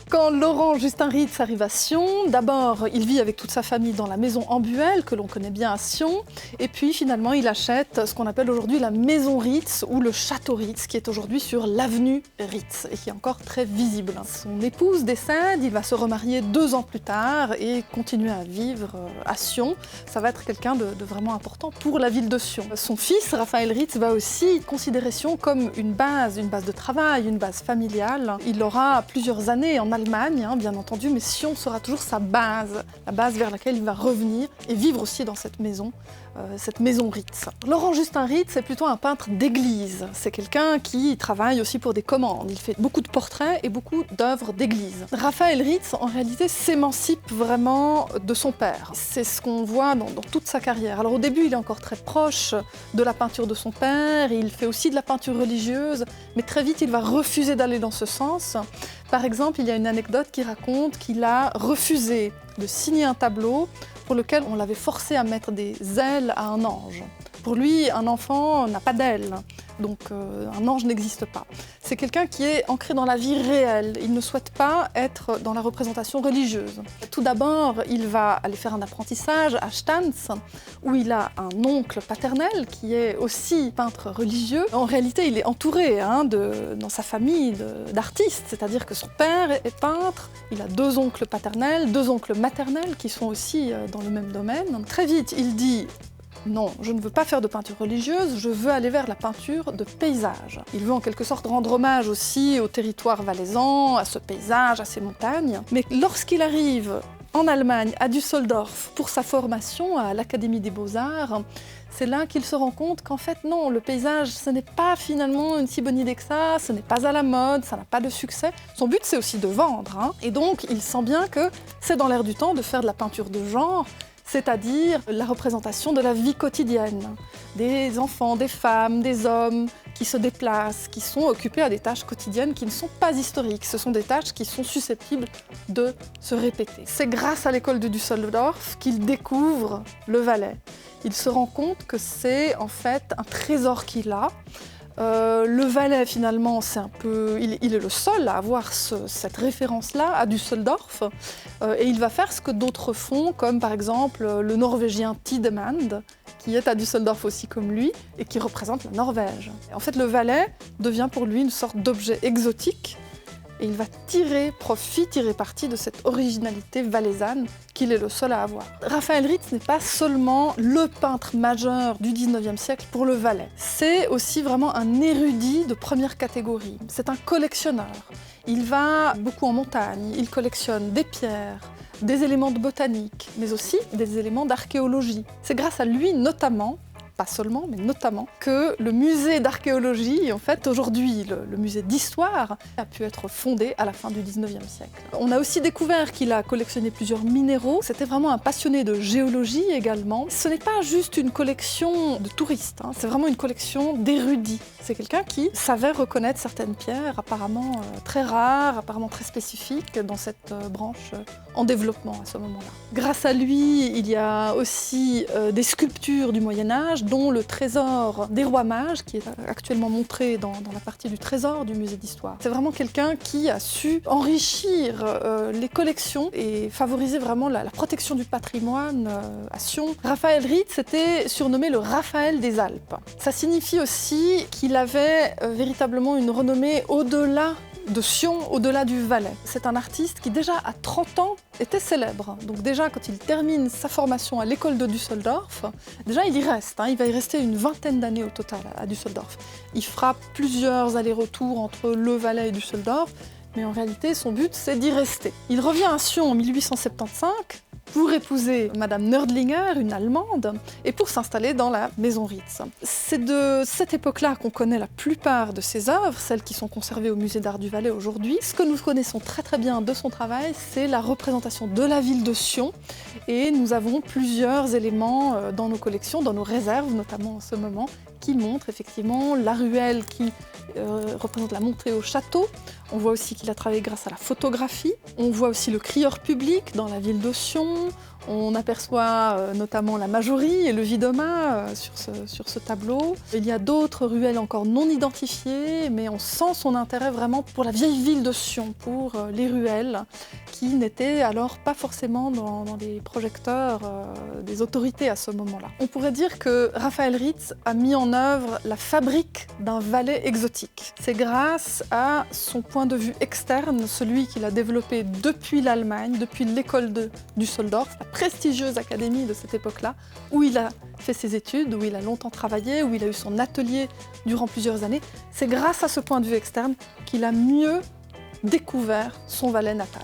Quand Laurent Justin Ritz arrive à Sion, d'abord il vit avec toute sa famille dans la maison Ambuel, que l'on connaît bien à Sion, et puis finalement il achète ce qu'on appelle aujourd'hui la maison Ritz ou le château Ritz, qui est aujourd'hui sur l'avenue Ritz et qui est encore très visible. Son épouse décède, il va se remarier 2 ans plus tard et continuer à vivre à Sion. Ça va être quelqu'un de vraiment important pour la ville de Sion. Son fils, Raphaël Ritz, va aussi considérer Sion comme une base de travail, une base familiale. Il aura plusieurs années en Allemagne, bien entendu, mais Sion sera toujours sa base, la base vers laquelle il va revenir et vivre aussi dans cette maison Ritz. Laurent Justin Ritz est plutôt un peintre d'église. C'est quelqu'un qui travaille aussi pour des commandes. Il fait beaucoup de portraits et beaucoup d'œuvres d'église. Raphaël Ritz, en réalité, s'émancipe vraiment de son père. C'est ce qu'on voit dans toute sa carrière. Alors au début, il est encore très proche de la peinture de son père, il fait aussi de la peinture religieuse, mais très vite, il va refuser d'aller dans ce sens. Par exemple, il y a une anecdote qui raconte qu'il a refusé de signer un tableau pour lequel on l'avait forcé à mettre des ailes à un ange. Pour lui, un enfant n'a pas d'ailes, donc un ange n'existe pas. C'est quelqu'un qui est ancré dans la vie réelle. Il ne souhaite pas être dans la représentation religieuse. Tout d'abord, il va aller faire un apprentissage à Stanz, où il a un oncle paternel qui est aussi peintre religieux. En réalité, il est entouré dans sa famille d'artistes, c'est-à-dire que son père est peintre, il a 2 oncles paternels, 2 oncles maternels qui sont aussi dans le même domaine. Très vite, il dit: non, je ne veux pas faire de peinture religieuse, je veux aller vers la peinture de paysage. Il veut en quelque sorte rendre hommage aussi au territoire valaisan, à ce paysage, à ces montagnes. Mais lorsqu'il arrive en Allemagne, à Düsseldorf, pour sa formation à l'Académie des Beaux-Arts, c'est là qu'il se rend compte qu'en fait non, le paysage, ce n'est pas finalement une si bonne idée que ça, ce n'est pas à la mode, ça n'a pas de succès. Son but, c'est aussi de vendre. Et donc, il sent bien que c'est dans l'air du temps de faire de la peinture de genre, c'est-à-dire la représentation de la vie quotidienne, des enfants, des femmes, des hommes qui se déplacent, qui sont occupés à des tâches quotidiennes qui ne sont pas historiques. Ce sont des tâches qui sont susceptibles de se répéter. C'est grâce à l'école de Düsseldorf qu'il découvre le Valais. Il se rend compte que c'est en fait un trésor qu'il a. Le Valais, finalement, il est le seul à avoir cette référence-là à Düsseldorf. Et il va faire ce que d'autres font, comme par exemple le Norvégien Tiedemann, qui est à Düsseldorf aussi comme lui, et qui représente la Norvège. Et en fait, le Valais devient pour lui une sorte d'objet exotique, et il va tirer parti de cette originalité valaisanne qu'il est le seul à avoir. Raphaël Ritz n'est pas seulement le peintre majeur du 19e siècle pour le Valais. C'est aussi vraiment un érudit de première catégorie. C'est un collectionneur. Il va beaucoup en montagne, il collectionne des pierres, des éléments de botanique, mais aussi des éléments d'archéologie. C'est grâce à lui notamment, pas seulement, mais notamment, que le musée d'archéologie, en fait aujourd'hui le musée d'histoire, a pu être fondé à la fin du 19e siècle. On a aussi découvert qu'il a collectionné plusieurs minéraux. C'était vraiment un passionné de géologie également. Ce n'est pas juste une collection de touristes, c'est vraiment une collection d'érudits. C'est quelqu'un qui savait reconnaître certaines pierres apparemment très rares, apparemment très spécifiques dans cette branche en développement à ce moment-là. Grâce à lui, il y a aussi des sculptures du Moyen-Âge, dont le trésor des rois mages, qui est actuellement montré dans la partie du trésor du musée d'histoire. C'est vraiment quelqu'un qui a su enrichir les collections et favoriser vraiment la protection du patrimoine à Sion. Raphaël Ritz était surnommé le Raphaël des Alpes. Ça signifie aussi qu'il avait véritablement une renommée au-delà de Sion, au-delà du Valais. C'est un artiste qui déjà à 30 ans était célèbre. Donc déjà quand il termine sa formation à l'école de Düsseldorf, déjà il y reste, il va y rester une 20aine d'années au total à Düsseldorf. Il fera plusieurs allers-retours entre le Valais et Düsseldorf, mais en réalité son but c'est d'y rester. Il revient à Sion en 1875, pour épouser Madame Nördlinger, une Allemande, et pour s'installer dans la maison Ritz. C'est de cette époque-là qu'on connaît la plupart de ses œuvres, celles qui sont conservées au musée d'art du Valais aujourd'hui. Ce que nous connaissons très très bien de son travail, c'est la représentation de la ville de Sion, et nous avons plusieurs éléments dans nos collections, dans nos réserves notamment en ce moment, qui montrent effectivement la ruelle qui représente la montée au château. On voit aussi qu'il a travaillé grâce à la photographie. On voit aussi le crieur public dans la ville de Sion. On aperçoit notamment la Majorie et le Vidoma sur ce tableau. Il y a d'autres ruelles encore non identifiées, mais on sent son intérêt vraiment pour la vieille ville de Sion, pour les ruelles, qui n'étaient alors pas forcément dans les projecteurs des autorités à ce moment-là. On pourrait dire que Raphaël Ritz a mis en œuvre la fabrique d'un Valais exotique. C'est grâce à son point de vue externe, celui qu'il a développé depuis l'Allemagne, depuis l'école de Düsseldorf, la prestigieuse académie de cette époque-là, où il a fait ses études, où il a longtemps travaillé, où il a eu son atelier durant plusieurs années. C'est grâce à ce point de vue externe qu'il a mieux découvert son Valais natal.